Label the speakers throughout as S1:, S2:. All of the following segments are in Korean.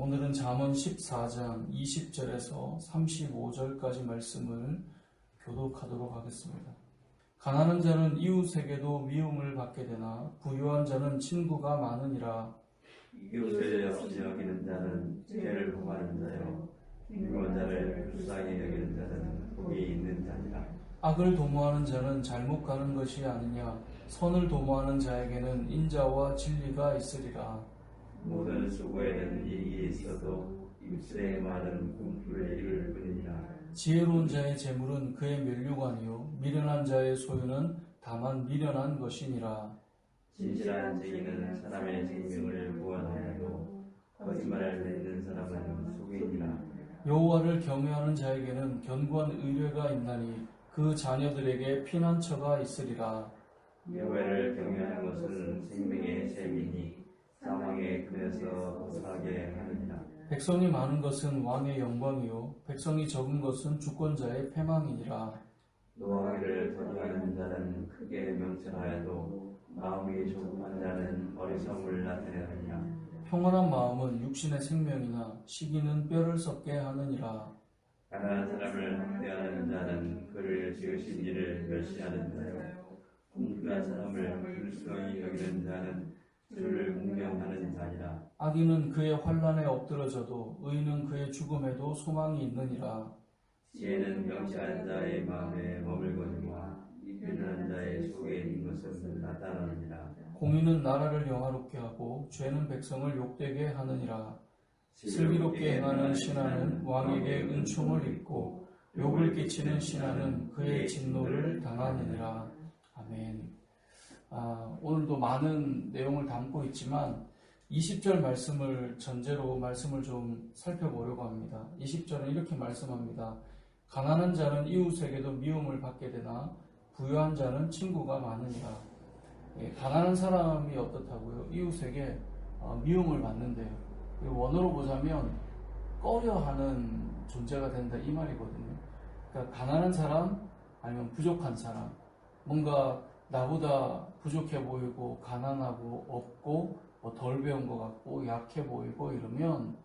S1: 오늘은 잠언 14장 20절에서 35절까지 말씀을 교독하도록 하겠습니다. 가난한 자는 이웃에게도 미움을 받게 되나 부유한 자는 친구가 많으니라.
S2: 이웃을 없이 여기는 자는 죄를 범하는 자요, 빈곤한 자를 불쌍히 여기는 자는 복이 있는 자니라.
S1: 악을 도모하는 자는 잘못 가는 것이 아니냐. 선을 도모하는 자에게는 인자와 진리가 있으리라.
S2: 모든 수고에는 이익이 있어도 입술의 말은 꿈풀을 이룰 뿐이라.
S1: 지혜로운 자의 재물은 그의 면류관이요 미련한 자의 소유는 다만 미련한 것이니라.
S2: 진실한 증인은 사람의 생명을 구원하여도 거짓말을 내는 사람은 속이니라.
S1: 여호와를 경외하는 자에게는 견고한 의뢰가 있나니 그 자녀들에게 피난처가 있으리라.
S2: 여호와를 경외하는 것은 생명의 셈이니 사망의 금에서 벗어나게 하느니라.
S1: 백성이 많은 것은 왕의 영광이요 백성이 적은 것은 주권자의 패망이니라.
S2: 노하기를 더디하는 자는 크게 명철하여도 마음이 조급한 자는 어리석음을 나타내느니라.
S1: 평안한 마음은 육신의 생명이나 시기는 뼈를 썩게 하느니라.
S2: 가난한 사람을 학대하는 자는 그를 지으신 이를 멸시하는 자요, 궁핍한 사람을 불쌍히 여기는 자는 주를 공경하는 자니라.
S1: 악인은 그의 환난에 엎드러져도 의인은 그의 죽음에도 소망이 있느니라.
S2: 지혜는 명철한 자의 마음에 머물거니와 미련한 자의 속에 있는 것은 나타나느니라.
S1: 공의는 나라를 영화롭게 하고 죄는 백성을 욕되게 하느니라. 슬기롭게 행하는 신하는 왕에게 은총을 입고 욕을 끼치는 신하는 그의 진노를 당하느니라. 아멘. 오늘도 많은 내용을 담고 있지만 20절 말씀을 전제로 말씀을 좀 살펴보려고 합니다. 20절은 이렇게 말씀합니다. 가난한 자는 이웃에게도 미움을 받게 되나 부유한 자는 친구가 많으니라. 가난한 사람이 어떻다고요? 이웃에게 미움을 받는데요. 원어로 보자면 꺼려하는 존재가 된다 이 말이거든요. 그러니까 가난한 사람 아니면 부족한 사람, 뭔가 나보다 부족해 보이고 가난하고 없고 덜 배운 것 같고 약해 보이고 이러면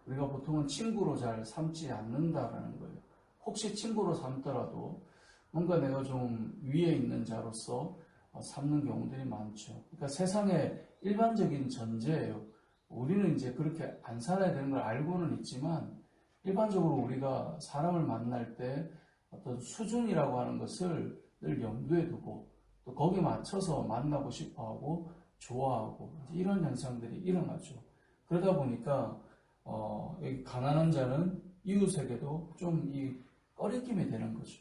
S1: 우리가 보통은 친구로 잘 삼지 않는다라는 거예요. 혹시 친구로 삼더라도 뭔가 내가 좀 위에 있는 자로서 삼는 경우들이 많죠. 그러니까 세상의 일반적인 전제예요. 우리는 이제 그렇게 안 살아야 되는 걸 알고는 있지만 일반적으로 우리가 사람을 만날 때 어떤 수준이라고 하는 것을 늘 염두에 두고 또 거기에 맞춰서 만나고 싶어하고 좋아하고 이런 현상들이 일어나죠. 그러다 보니까 이 가난한 자는 이웃에게도 좀 이 꺼리낌이 되는 거죠.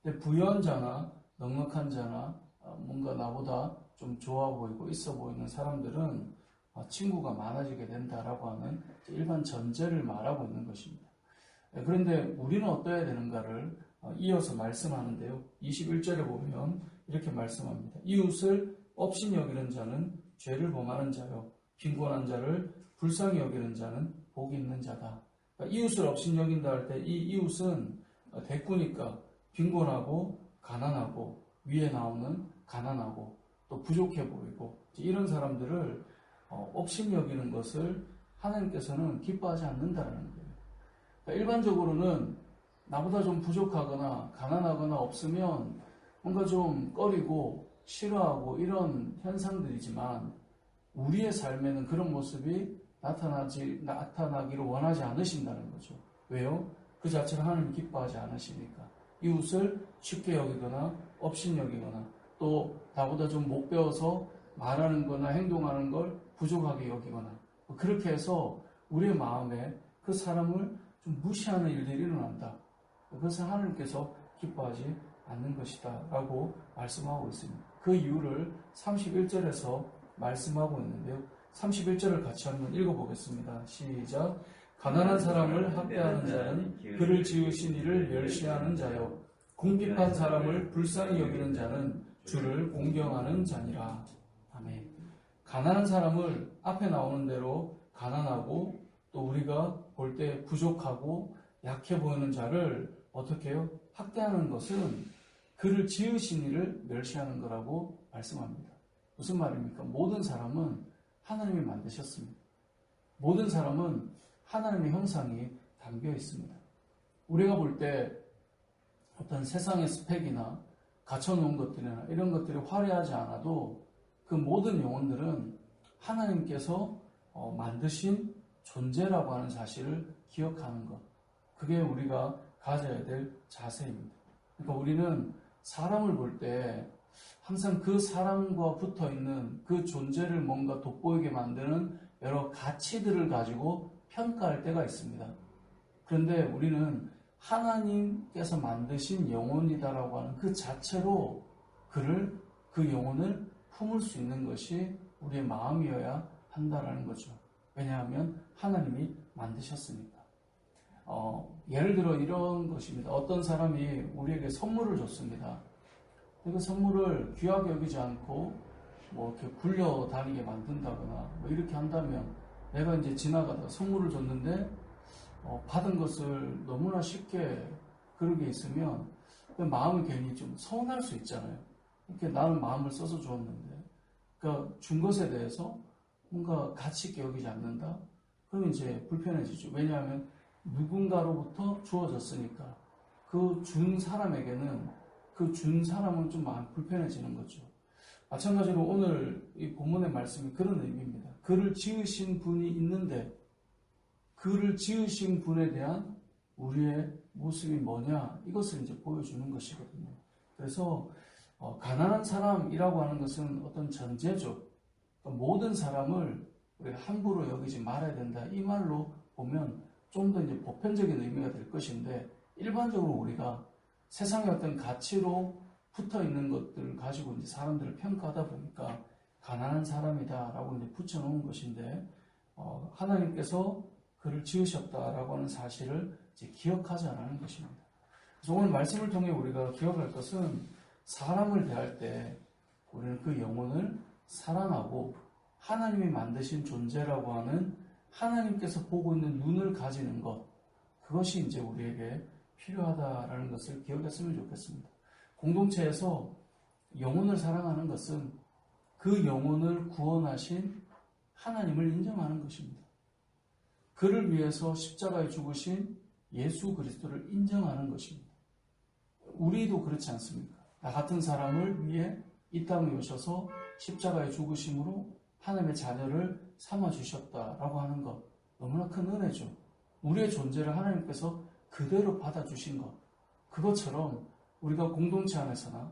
S1: 근데 부유한 자나 넉넉한 자나 뭔가 나보다 좀 좋아 보이고 있어 보이는 사람들은 친구가 많아지게 된다라고 하는 일반 전제를 말하고 있는 것입니다. 그런데 우리는 어떠해야 되는가를 이어서 말씀하는데요. 21절에 보면 이렇게 말씀합니다. 이웃을 업신 여기는 자는 죄를 범하는 자요, 빈곤한 자를 불쌍히 여기는 자는 복이 있는 자다. 그러니까 이웃을 업신 여긴다 할 때 이 이웃은 대꾸니까 빈곤하고 가난하고 위에 나오는 가난하고 또 부족해 보이고 이런 사람들을 업신 여기는 것을 하나님께서는 기뻐하지 않는다는 거예요. 그러니까 일반적으로는 나보다 좀 부족하거나 가난하거나 없으면 뭔가 좀 꺼리고 싫어하고 이런 현상들이지만 우리의 삶에는 그런 모습이 나타나기를 원하지 않으신다는 거죠. 왜요? 그 자체를 하나님 기뻐하지 않으시니까. 이웃을 쉽게 여기거나 업신 여기거나 또 나보다 좀 못 배워서 말하는 거나 행동하는 걸 부족하게 여기거나 그렇게 해서 우리의 마음에 그 사람을 좀 무시하는 일들이 일어난다. 그것은 하나님께서 기뻐하지 않는 것이다 라고 말씀하고 있습니다. 그 이유를 31절에서 말씀하고 있는데요. 31절을 같이 한번 읽어보겠습니다. 시작. 가난한 사람을 학대하는 자는 그를 지으신 이를 멸시하는 자요, 궁핍한 사람을 불쌍히 여기는 자는 주를 공경하는 자니라. 아멘. 가난한 사람을 앞에 나오는 대로 가난하고 또 우리가 볼 때 부족하고 약해 보이는 자를 어떻게 해요? 학대하는 것은 그를 지으신 이를 멸시하는 거라고 말씀합니다. 무슨 말입니까? 모든 사람은 하나님이 만드셨습니다. 모든 사람은 하나님의 형상이 담겨 있습니다. 우리가 볼 때 어떤 세상의 스펙이나 갖춰놓은 것들이나 이런 것들이 화려하지 않아도 그 모든 영혼들은 하나님께서 만드신 존재라고 하는 사실을 기억하는 것. 그게 우리가 가져야 될 자세입니다. 그러니까 우리는 사람을 볼 때 항상 그 사람과 붙어 있는 그 존재를 뭔가 돋보이게 만드는 여러 가치들을 가지고 평가할 때가 있습니다. 그런데 우리는 하나님께서 만드신 영혼이다라고 하는 그 자체로 그 영혼을 품을 수 있는 것이 우리의 마음이어야 한다라는 거죠. 왜냐하면 하나님이 만드셨으니까. 예를 들어 이런 것입니다. 어떤 사람이 우리에게 선물을 줬습니다. 그 선물을 귀하게 여기지 않고 이렇게 굴려다니게 만든다거나 이렇게 한다면 내가 이제 지나가다가 선물을 줬는데 받은 것을 너무나 쉽게 그러게 있으면 마음이 괜히 좀 서운할 수 있잖아요. 이렇게 나는 마음을 써서 주었는데, 그러니까 준 것에 대해서 뭔가 가치 있게 여기지 않는다? 그러면 이제 불편해지죠. 왜냐하면 누군가로부터 주어졌으니까 그 준 사람에게는 그 준 사람은 좀 마음 불편해지는 거죠. 마찬가지로 오늘 이 본문의 말씀이 그런 의미입니다. 그를 지으신 분이 있는데 그를 지으신 분에 대한 우리의 모습이 뭐냐, 이것을 이제 보여주는 것이거든요. 그래서 가난한 사람이라고 하는 것은 어떤 전제죠. 모든 사람을 우리가 함부로 여기지 말아야 된다, 이 말로 보면 좀 더 이제 보편적인 의미가 될 것인데, 일반적으로 우리가 세상의 어떤 가치로 붙어 있는 것들을 가지고 이제 사람들을 평가하다 보니까 가난한 사람이다라고 이제 붙여놓은 것인데, 하나님께서 그를 지으셨다라고 하는 사실을 이제 기억하지 않는 것입니다. 그래서 오늘 말씀을 통해 우리가 기억할 것은, 사람을 대할 때 우리는 그 영혼을 사랑하고 하나님이 만드신 존재라고 하는 하나님께서 보고 있는 눈을 가지는 것, 그것이 이제 우리에게 필요하다라는 것을 기억했으면 좋겠습니다. 공동체에서 영혼을 사랑하는 것은 그 영혼을 구원하신 하나님을 인정하는 것입니다. 그를 위해서 십자가에 죽으신 예수 그리스도를 인정하는 것입니다. 우리도 그렇지 않습니까? 나 같은 사람을 위해 이 땅에 오셔서 십자가에 죽으심으로 하나님의 자녀를 삼아주셨다라고 하는 것, 너무나 큰 은혜죠. 우리의 존재를 하나님께서 그대로 받아주신 것, 그것처럼 우리가 공동체 안에서나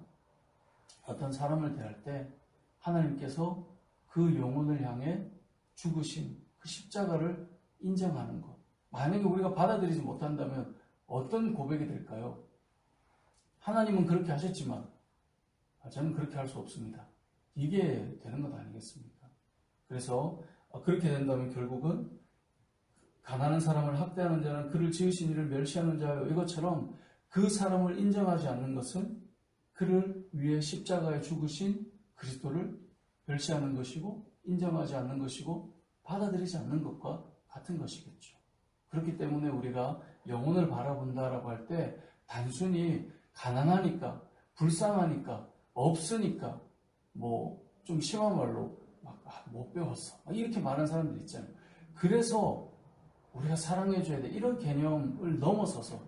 S1: 어떤 사람을 대할 때 하나님께서 그 영혼을 향해 죽으신 그 십자가를 인정하는 것, 만약에 우리가 받아들이지 못한다면 어떤 고백이 될까요? 하나님은 그렇게 하셨지만 저는 그렇게 할 수 없습니다. 이게 되는 것 아니겠습니까? 그래서 그렇게 된다면 결국은 가난한 사람을 학대하는 자는 그를 지으신 이를 멸시하는 자요, 이것처럼 그 사람을 인정하지 않는 것은 그를 위해 십자가에 죽으신 그리스도를 멸시하는 것이고 인정하지 않는 것이고 받아들이지 않는 것과 같은 것이겠죠. 그렇기 때문에 우리가 영혼을 바라본다라고 할 때 단순히 가난하니까, 불쌍하니까, 없으니까, 좀 심한 말로 못 배웠어, 이렇게 말하는 사람들 있잖아요. 그래서 우리가 사랑해줘야 돼, 이런 개념을 넘어서서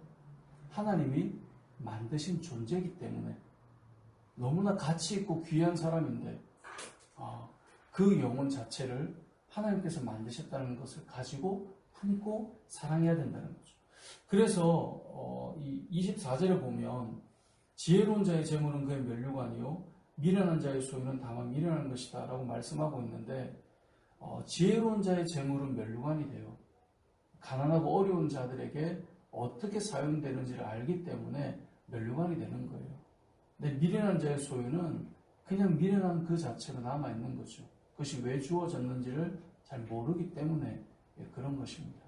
S1: 하나님이 만드신 존재이기 때문에 너무나 가치 있고 귀한 사람인데 그 영혼 자체를 하나님께서 만드셨다는 것을 가지고 품고 사랑해야 된다는 거죠. 그래서 이 24절에 보면 지혜로운 자의 재물은 그의 면류관이요 미련한 자의 소유는 다만 미련한 것이다 라고 말씀하고 있는데, 지혜로운 자의 재물은 면류관이 돼요. 가난하고 어려운 자들에게 어떻게 사용되는지를 알기 때문에 면류관이 되는 거예요. 근데 미련한 자의 소유는 그냥 미련한 그 자체로 남아있는 거죠. 그것이 왜 주어졌는지를 잘 모르기 때문에 그런 것입니다.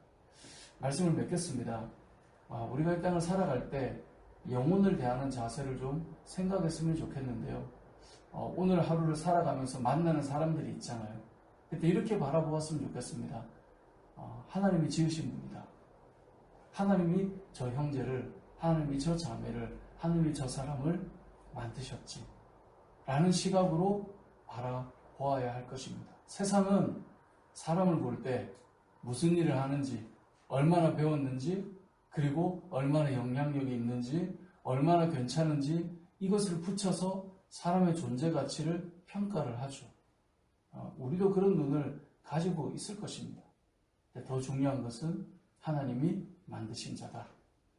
S1: 말씀을 맺겠습니다. 우리가 이 땅을 살아갈 때 영혼을 대하는 자세를 좀 생각했으면 좋겠는데요. 오늘 하루를 살아가면서 만나는 사람들이 있잖아요. 그때 이렇게 바라보았으면 좋겠습니다. 하나님이 지으신 분이다. 하나님이 저 형제를, 하나님이 저 자매를, 하나님이 저 사람을 만드셨지 라는 시각으로 바라보아야 할 것입니다. 세상은 사람을 볼 때 무슨 일을 하는지, 얼마나 배웠는지, 그리고 얼마나 영향력이 있는지, 얼마나 괜찮은지 이것을 붙여서 사람의 존재 가치를 평가를 하죠. 우리도 그런 눈을 가지고 있을 것입니다. 더 중요한 것은 하나님이 만드신 자다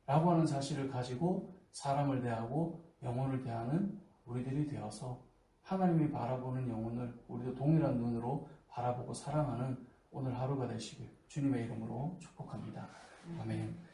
S1: 라고 하는 사실을 가지고 사람을 대하고 영혼을 대하는 우리들이 되어서 하나님이 바라보는 영혼을 우리도 동일한 눈으로 바라보고 사랑하는 오늘 하루가 되시길 주님의 이름으로 축복합니다. 아멘.